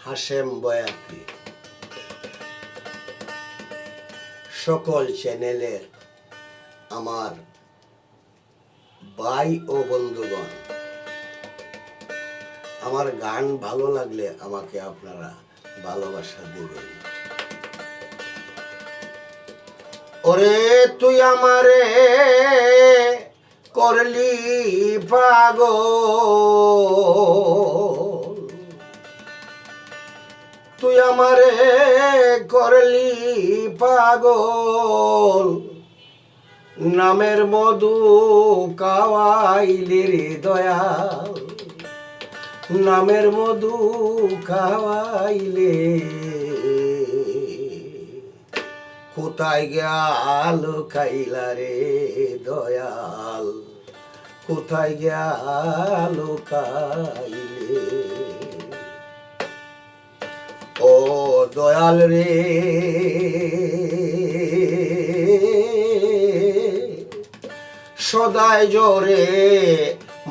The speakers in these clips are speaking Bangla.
হাশেম বয়াতি সকল চ্যানেলের আমার ভাই ও বন্ধুগণ, আমার গান ভালো লাগলে আমাকে আপনারা ভালোবাসা দিবেন। ওরে তুই আমারে করলি পাগল, তুই আমারে করলি পাগল, নামের মধু খাওয়াইলি রে দয়াল, নামের মধু খাওয়াইলে। কোথায় গেল খাইলা রে দয়াল, কোথায় গেল খাইলে। ও দয়াল রে সদাই জোরে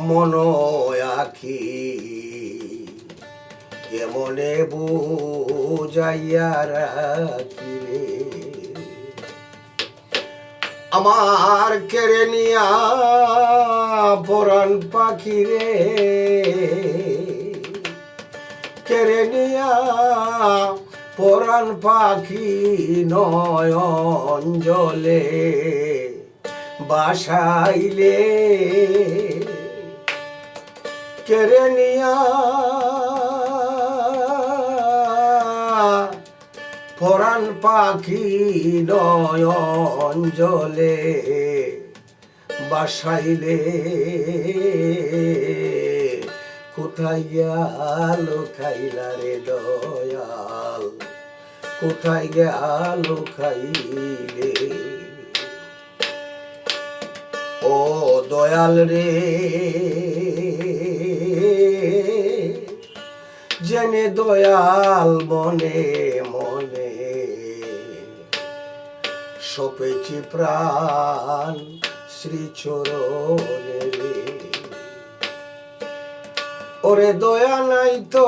মন আখি, কেমনে বুঝাইয়া রাখি রে। আমার কেড়ে নিয়া পরাণ পাখি রে, কেড়ে নিয়া পরাণ পাখি নয়ন জলে বাসাইলে। কেড়ে নিয়া পরাণ পাখি নয়ন জলে বাসাইলে। কোথায় গেল খাইলা রে দয়াল, কোথায় গেল খাইলে। ও দয়াল রে জেনে দয়াল মনে মনে সপেছি প্রাণ শ্রীচরণে রে। ওরে দয়া নাই তোর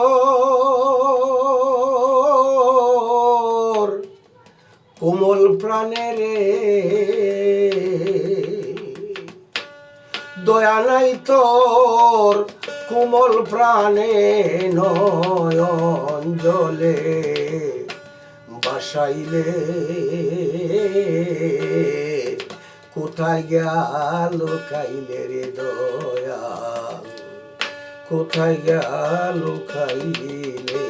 কোমল প্রাণে রে, দয়া নাই তোর কোমল প্রাণে নয়ন জলে বাসাইলে। কোথায় গেল খাইলে রে দয়াল, কোথায় গেল খাইলে।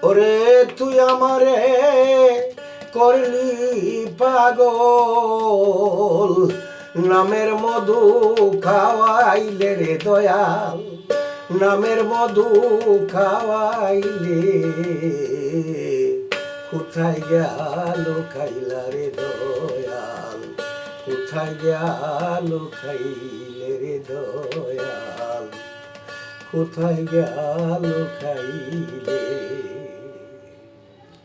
ওরে তুই আমারে করলি পাগল, নামের মধু খাওয়াইলে রে দয়াল, নামের মধু খাওয়াইলে। কোথায় গেল খাইলা রে দয়াল, কোথায় গেল খাইলে রে দয়াল, কোথায় গেল খাইলে।